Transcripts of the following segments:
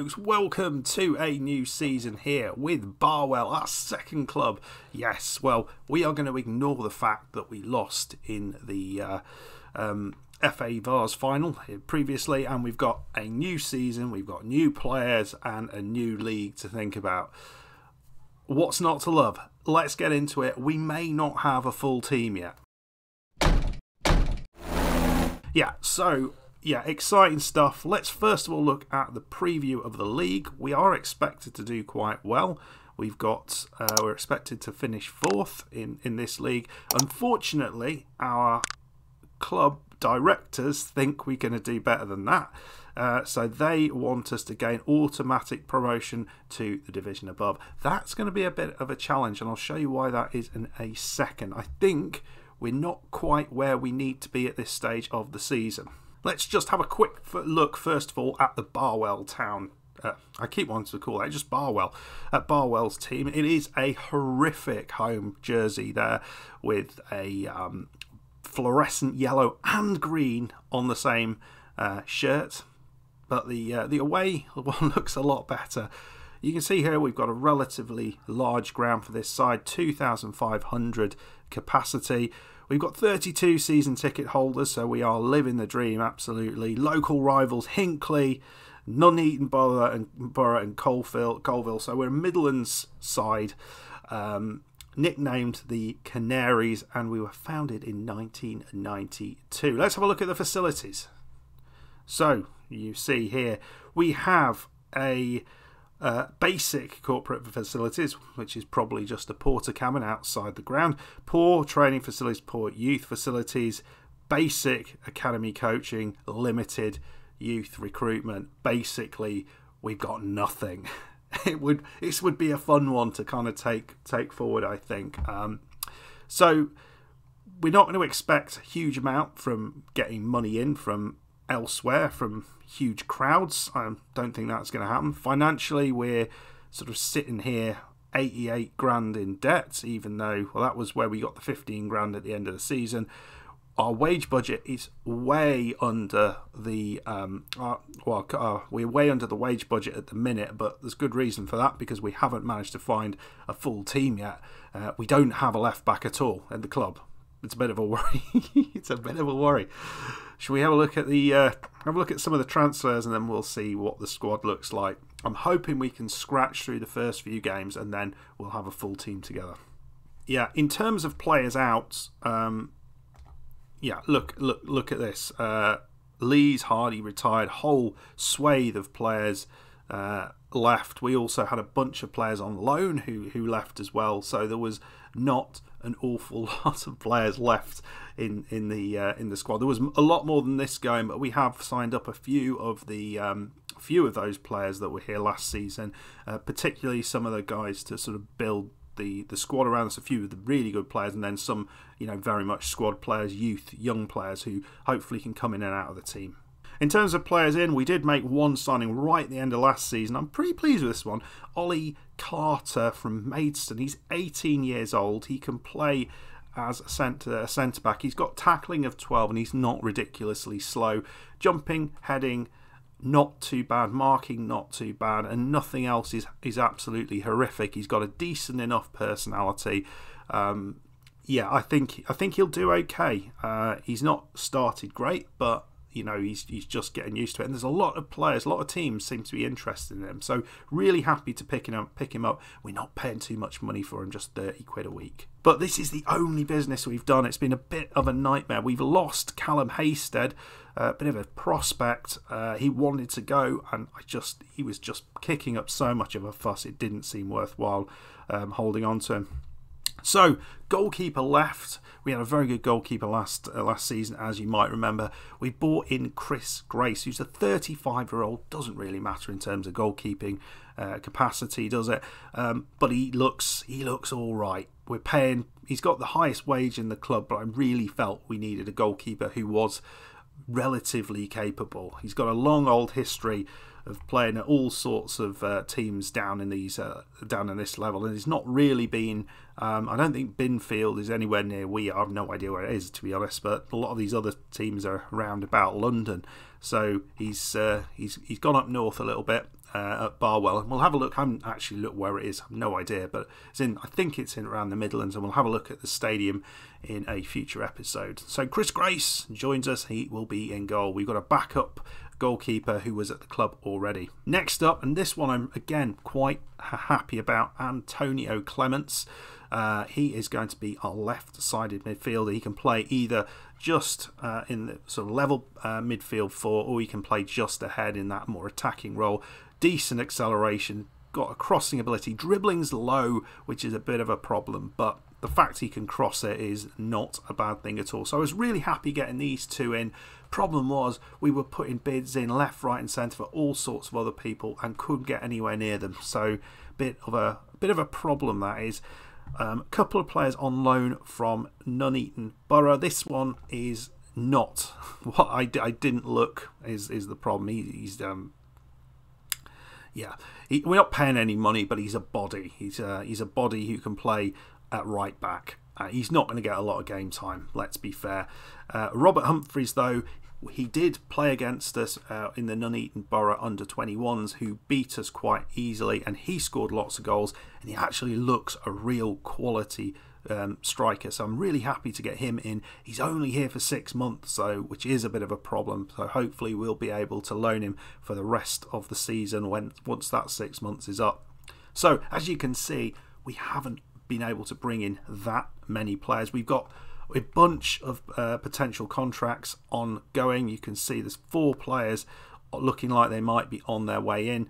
folks, welcome to a new season here with Barwell, our second club. Yes, well, we are going to ignore the fact that we lost in the FA Vars final previously, and we've got a new season, we've got new players and a new league to think about. What's not to love? Let's get into it. We may not have a full team yet. Yeah, exciting stuff. Let's first of all look at the preview of the league. We are expected to do quite well. We're expected to finish fourth in this league. Unfortunately, our club directors think we're going to do better than that. So they want us to gain automatic promotion to the division above. That's going to be a bit of a challenge, and I'll show you why that is in a second. I think we're not quite where we need to be at this stage of the season. Let's just have a quick look, first of all, at the Barwell Town. I keep wanting to call it just Barwell. At Barwell's team, it is a horrific home jersey there with a fluorescent yellow and green on the same shirt. But the away one looks a lot better. You can see here we've got a relatively large ground for this side, 2,500 capacity. We've got 32 season ticket holders, so we are living the dream, absolutely. Local rivals, Hinckley, Nuneaton Borough and Colville. So we're a Midlands side, nicknamed the Canaries, and we were founded in 1992. Let's have a look at the facilities. So you see here, we have a basic corporate facilities, which is probably just a porter cabin outside the ground, poor training facilities, poor youth facilities, basic academy coaching, limited youth recruitment. Basically, we've got nothing. This would be a fun one to kind of take forward, I think. So we're not going to expect a huge amount from getting money in from elsewhere, from huge crowds. I don't think that's going to happen. Financially, we're sort of sitting here 88 grand in debt, even though, well, that was where we got the 15 grand at the end of the season. Our wage budget is way under the we're way under the wage budget at the minute, but there's good reason for that, because we haven't managed to find a full team yet. We don't have a left back at all in the club. It's a bit of a worry. It's a bit of a worry. Should we have a look at some of the transfers, and then we'll see what the squad looks like. I'm hoping we can scratch through the first few games, and then we'll have a full team together. Yeah, in terms of players out, look at this. Lee's Hardy retired. Whole swathe of players left. We also had a bunch of players on loan who left as well. So there was not an awful lot of players left in the squad. There was a lot more than this going, but we have signed up a few of those players that were here last season, particularly some of the guys to sort of build the squad around us. A few of the really good players, and then some, very much squad players, young players who hopefully can come in and out of the team. In terms of players in, we did make one signing right at the end of last season. I'm pretty pleased with this one. Ollie Carter from Maidstone. He's 18 years old. He can play as a centre back. He's got tackling of 12, and he's not ridiculously slow. Jumping, heading, not too bad. Marking, not too bad. And nothing else is absolutely horrific. He's got a decent enough personality. I think he'll do okay. He's not started great, but he's just getting used to it, and there's a lot of players, a lot of teams seem to be interested in him, so really happy to pick him up. We're not paying too much money for him, just 30 quid a week. But this is the only business we've done. It's been a bit of a nightmare. We've lost Callum Haystead, a bit of a prospect. He wanted to go, and he was just kicking up so much of a fuss, it didn't seem worthwhile holding on to him. So, goalkeeper left. We had a very good goalkeeper last season, as you might remember. We brought in Chris Grace, who's a 35-year-old. Doesn't really matter in terms of goalkeeping capacity, does it? But he looks all right. We're paying. He's got the highest wage in the club, but I really felt we needed a goalkeeper who was relatively capable. He's got a long old history of playing at all sorts of teams down in this level, and it's not really been. I don't think Binfield is anywhere near we are. I have no idea where it is, to be honest. But a lot of these other teams are around about London, so he's gone up north a little bit. at Barwell, and we'll have a look. I haven't actually looked where it is, I have no idea, but it's in, I think it's in around the Midlands, and we'll have a look at the stadium in a future episode. So Chris Grace joins us, he will be in goal. We've got a backup goalkeeper who was at the club already. Next up, and this one I'm again quite happy about, Antonio Clements. He is going to be our left-sided midfielder. He can play either just in the sort of level midfield four, or he can play just ahead in that more attacking role. Decent acceleration, got a crossing ability, dribbling's low, which is a bit of a problem, but the fact he can cross it is not a bad thing at all. So I was really happy getting these two in. Problem was, we were putting bids in left, right and centre for all sorts of other people and couldn't get anywhere near them. So bit of a problem that is. A couple of players on loan from Nuneaton Borough. This one is not what I didn't look is the problem. We're not paying any money, but he's a body. He's a body who can play at right back. He's not going to get a lot of game time, let's be fair. Robert Humphries, though, he did play against us in the Nuneaton Borough under-21s, who beat us quite easily, and he scored lots of goals, and he actually looks a real quality striker. So I'm really happy to get him in. He's only here for 6 months, which is a bit of a problem. So hopefully we'll be able to loan him for the rest of the season once that 6 months is up. So as you can see, we haven't been able to bring in that many players. We've got a bunch of potential contracts ongoing. You can see there's 4 players looking like they might be on their way in,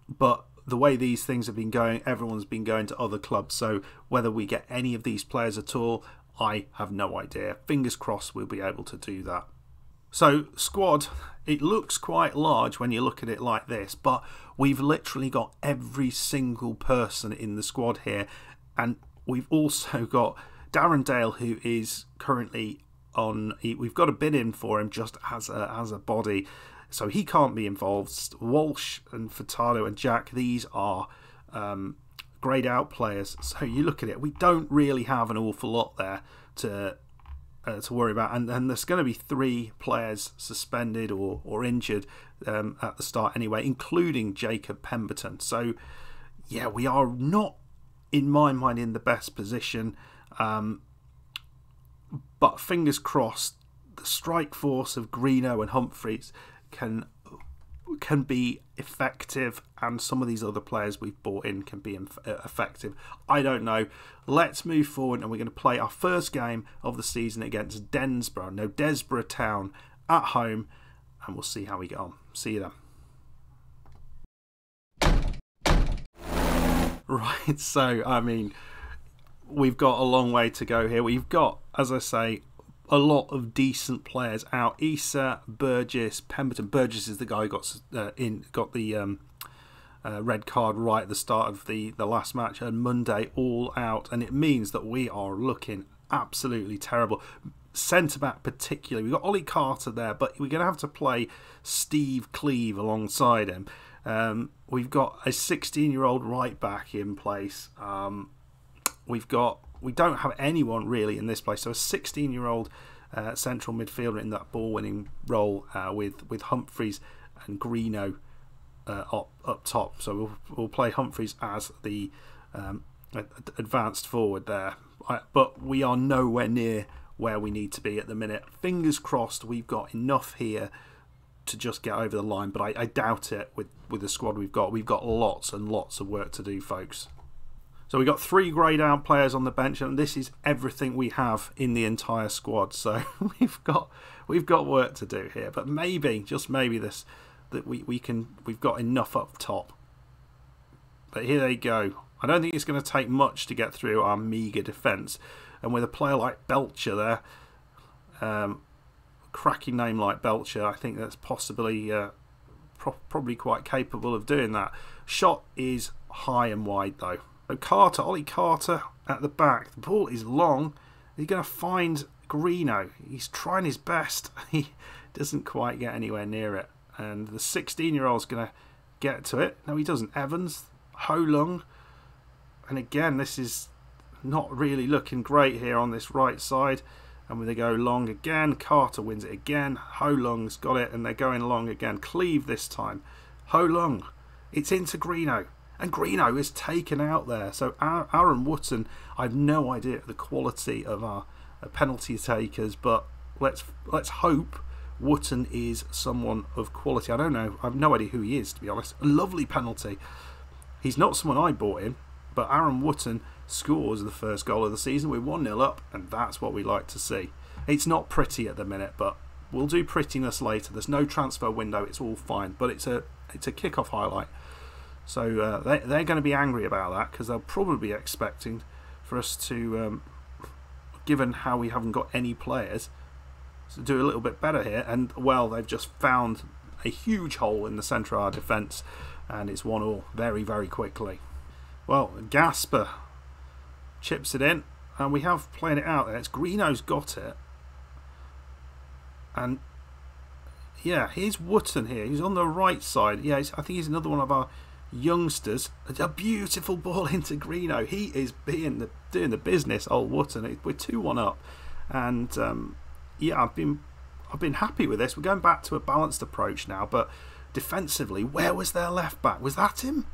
but the way these things have been going, everyone's been going to other clubs, so whether we get any of these players at all, I have no idea. Fingers crossed we'll be able to do that. So squad, it looks quite large when you look at it like this, but we've literally got every single person in the squad here, and we've also got Darren Dale, who is currently on. We've got a bid in for him just as a body, so he can't be involved. Walsh and Furtado and Jack, these are greyed out players. So you look at it, we don't really have an awful lot there to worry about, and there's going to be 3 players suspended or injured at the start anyway, including Jacob Pemberton. So yeah, we are not, in my mind, in the best position. But fingers crossed, the strike force of Greeno and Humphries can be effective, and some of these other players we've bought in can be effective. I don't know. Let's move forward, and we're going to play our first game of the season against Desborough Town at home, and we'll see how we get on. See you then. Right, so I mean, we've got a long way to go here. We've got, as I say, a lot of decent players out. Issa, Burgess, Pemberton. Burgess is the guy who got the red card right at the start of the last match, and Monday all out, and it means that we are looking absolutely terrible. Centre back particularly, we've got Ollie Carter there, but we're going to have to play Steve Cleave alongside him. We've got a 16-year-old right back in place. We don't have anyone really in this place, so a 16-year-old central midfielder in that ball-winning role with Humphries and Greeno up top. So we'll play Humphries as the advanced forward there, but we are nowhere near where we need to be at the minute. Fingers crossed we've got enough here to just get over the line, but I doubt it with the squad we've got. We've got lots and lots of work to do, folks. So we've got 3 greyed out players on the bench, and this is everything we have in the entire squad. So we've got work to do here, but maybe, just maybe, we've got enough up top. But here they go. I don't think it's going to take much to get through our meagre defence, and with a player like Belcher there, cracking name like Belcher, I think that's possibly probably quite capable of doing that. Shot is high and wide though. So Ollie Carter at the back. The ball is long. He's going to find Greeno. He's trying his best. He doesn't quite get anywhere near it. And the 16-year-old's going to get to it. No, he doesn't. Evans, Ho Lung. And again, this is not really looking great here on this right side. And when they go long again, Carter wins it again. Ho Lung's got it, and they're going long again. Cleave this time. Ho Lung. It's into Greeno. And Greeno is taken out there. So Aaron Wootton, I have no idea the quality of our penalty takers, but let's hope Wootton is someone of quality. I don't know. I have no idea who he is, to be honest. A lovely penalty. He's not someone I bought in, but Aaron Wootton scores the first goal of the season. We're 1-0 up, and that's what we like to see. It's not pretty at the minute, but we'll do prettiness later. There's no transfer window. It's all fine, but it's a kick-off highlight. So they're going to be angry about that, because they'll probably be expecting for us to, given how we haven't got any players, to do a little bit better here. And, well, they've just found a huge hole in the centre of our defence, and it's 1-1 very, very quickly. Well, Gasper chips it in, and we have played it out there. It's Greeno's got it. And, yeah, here's Wootton here. He's on the right side. Yeah, I think he's another one of our youngsters. A beautiful ball into Greeno. He is doing the business, old Wootton. We're 2-1 up. And, yeah, I've been happy with this. We're going back to a balanced approach now, but defensively, where was their left back? Was that him?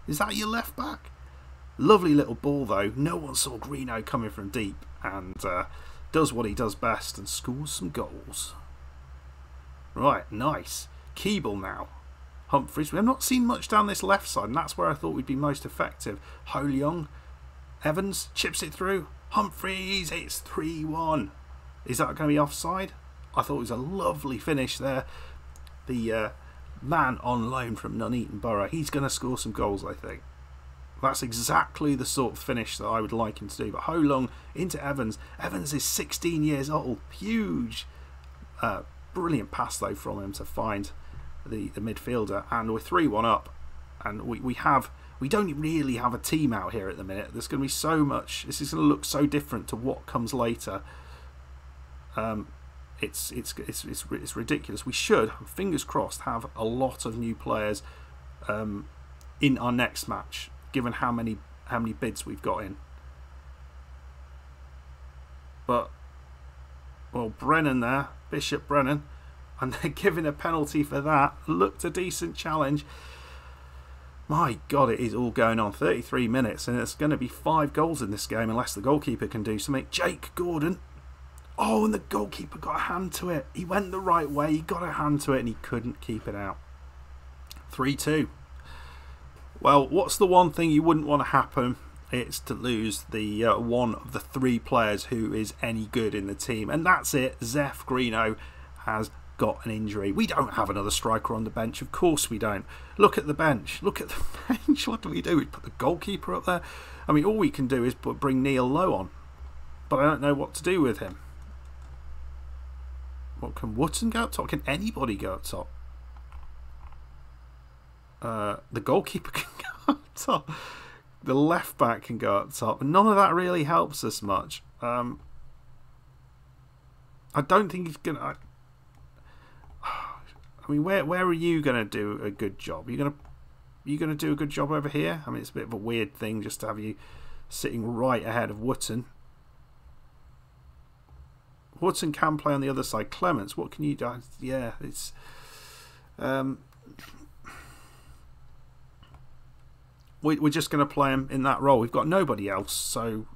Is that your left back? Lovely little ball, though. No one saw Greeno coming from deep, and does what he does best and scores some goals. Right, nice. Keeble now. Humphreys. We have not seen much down this left side, and that's where I thought we'd be most effective. Ho Leong. Evans chips it through. Humphreys. It's 3-1. Is that going to be offside? I thought it was a lovely finish there. The man on loan from Nuneaton Borough. He's going to score some goals, I think. That's exactly the sort of finish that I would like him to do. But Ho Lung into Evans. Evans is 16 years old. Huge. Brilliant pass, though, from him to find the midfielder. And we're 3-1 up. And we don't really have a team out here at the minute. There's going to be so much. This is going to look so different to what comes later. It's ridiculous. We should, fingers crossed, have a lot of new players in our next match, given how many bids we've got in. But, well, Brennan there, Bishop Brennan, and they're giving a penalty for that. Looked a decent challenge. My God, it is all going on. 33 minutes, and it's going to be 5 goals in this game unless the goalkeeper can do something. Jake Gordon. Oh, and the goalkeeper got a hand to it. He went the right way. He got a hand to it, and he couldn't keep it out. 3-2. Well, what's the one thing you wouldn't want to happen? It's to lose the one of the 3 players who is any good in the team. And that's it. Zeph Greeno has got an injury. We don't have another striker on the bench. Of course we don't. Look at the bench. Look at the bench. What do? We put the goalkeeper up there? I mean, all we can do is bring Neil Lowe on. But I don't know what to do with him. What, can Wootton go up top? Can anybody go up top? The goalkeeper can go up top. The left back can go up top. And none of that really helps us much. I don't think he's going to... I mean, where are you going to do a good job? Are you going to do a good job over here? I mean, it's a bit of a weird thing just to have you sitting right ahead of Wootton. Wootton can play on the other side. Clements, what can you do? Yeah, it's... we're just going to play him in that role. We've got nobody else, so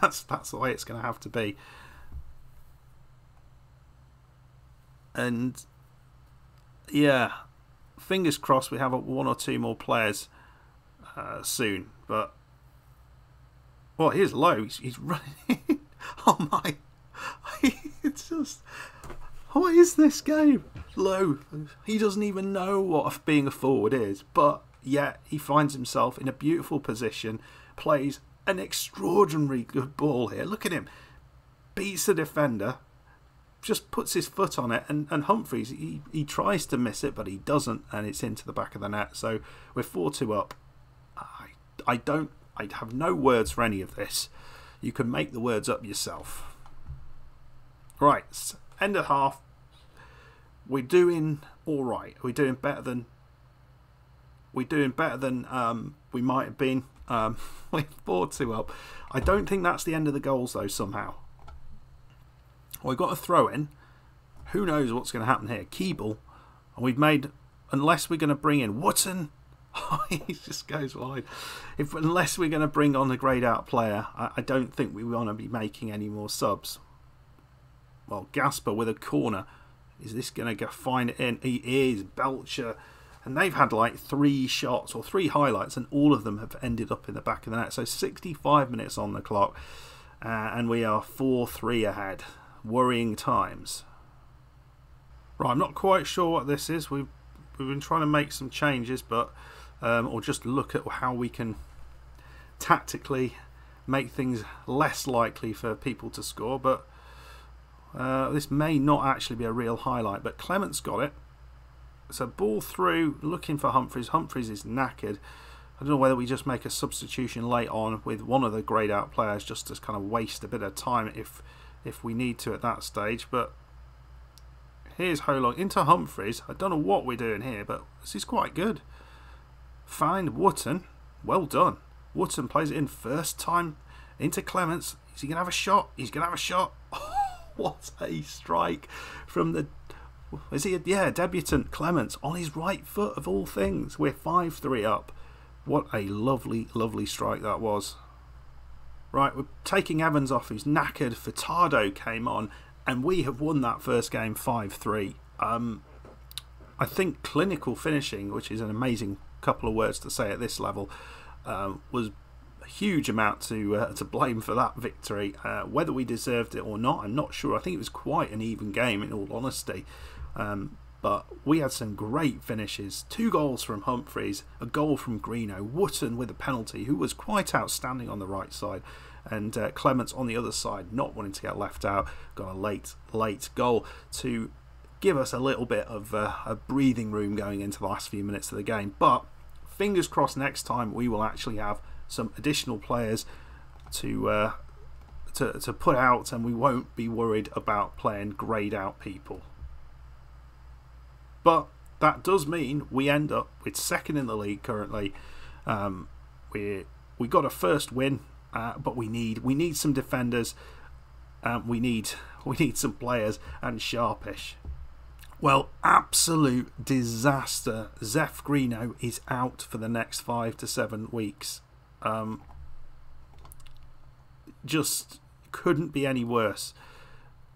that's the way it's going to have to be. And yeah, fingers crossed we have 1 or 2 more players soon. But well, here's Lowe. He's running. Oh my! It's just, what is this game? Lowe, he doesn't even know what being a forward is, but yet he finds himself in a beautiful position, plays an extraordinarily good ball here. Look at him, beats the defender, just puts his foot on it, and Humphreys, he tries to miss it, but he doesn't, and it's into the back of the net. So we're 4-2 up. I have no words for any of this. You can make the words up yourself. Right, end of half. We're doing all right. We're doing better than we might have been. We're 4-2 up. I don't think that's the end of the goals though. Somehow, we've got a throw in. Who knows what's going to happen here? Keeble, and we've made unless we're going to bring in Wootton, he just goes wide. Unless we're going to bring on a greyed out player, I don't think we want to be making any more subs. Well, Gasper with a corner. Is this going to go find it in? He is. Belcher. And they've had like 3 shots or 3 highlights, and all of them have ended up in the back of the net. So 65 minutes on the clock, and we are 4-3 ahead. Worrying times. Right, I'm not quite sure what this is. We've been trying to make some changes, but or just look at how we can tactically make things less likely for people to score. But this may not actually be a real highlight. But Clement's got it. So ball through, looking for Humphreys. Humphreys is knackered. I don't know whether we just make a substitution late on with one of the greyed out players just to kind of waste a bit of time if we need to at that stage. But here's Holong into Humphreys. I don't know what we're doing here, but this is quite good. Find Wootton. Well done. Wootton plays it in first time into Clements. Is he going to have a shot? He's going to have a shot. What a strike from the... Is he? Yeah, debutant Clements on his right foot of all things. We're 5-3 up. What a lovely, lovely strike that was. Right, we're taking Evans off, who's knackered. Furtado came on, and we have won that first game 5-3. I think clinical finishing, which is an amazing couple of words to say at this level, was a huge amount to blame for that victory. Whether we deserved it or not, I'm not sure. I think it was quite an even game, in all honesty. But we had some great finishes. 2 goals from Humphreys, a goal from Greeno, Wootton with a penalty, who was quite outstanding on the right side, and Clements on the other side, not wanting to get left out, got a late goal to give us a little bit of a breathing room going into the last few minutes of the game. But fingers crossed next time we will actually have some additional players to put out, and we won't be worried about playing greyed out people. But that does mean we end up with 2nd in the league currently. We got a first win, but we need some defenders. We need some players, and sharpish. Well, absolute disaster. Zeph Greeno is out for the next 5 to 7 weeks. Just couldn't be any worse.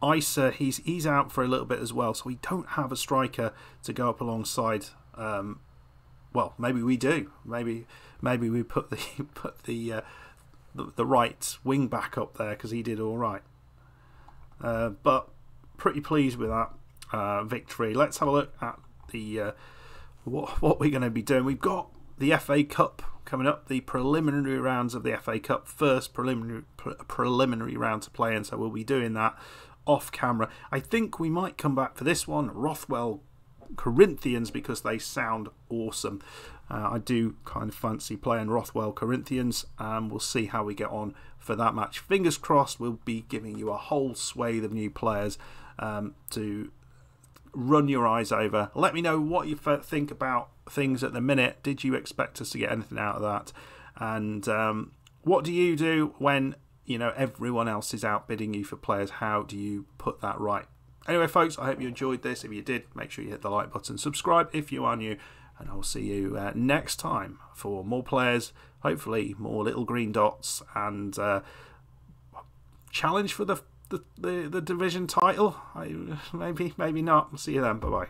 Isa, he's out for a little bit as well, so we don't have a striker to go up alongside. Well, maybe we do. Maybe we put the right wing back up there because he did all right. But pretty pleased with that victory. Let's have a look at the what we're going to be doing. We've got the FA Cup coming up, the preliminary rounds of the FA Cup, first preliminary round to play in, so we'll be doing that off camera. I think we might come back for this one, Rothwell Corinthians, because they sound awesome. I do kind of fancy playing Rothwell Corinthians, and we'll see how we get on for that match. Fingers crossed we'll be giving you a whole swathe of new players to run your eyes over. Let me know what you think about things at the minute. Did you expect us to get anything out of that? And what do you do when everyone else is outbidding you for players? How do you put that right? Anyway, folks, I hope you enjoyed this. If you did, make sure you hit the like button, subscribe if you are new, and I'll see you next time for more players, hopefully more little green dots, and challenge for the division title. Maybe not. See you then. Bye bye.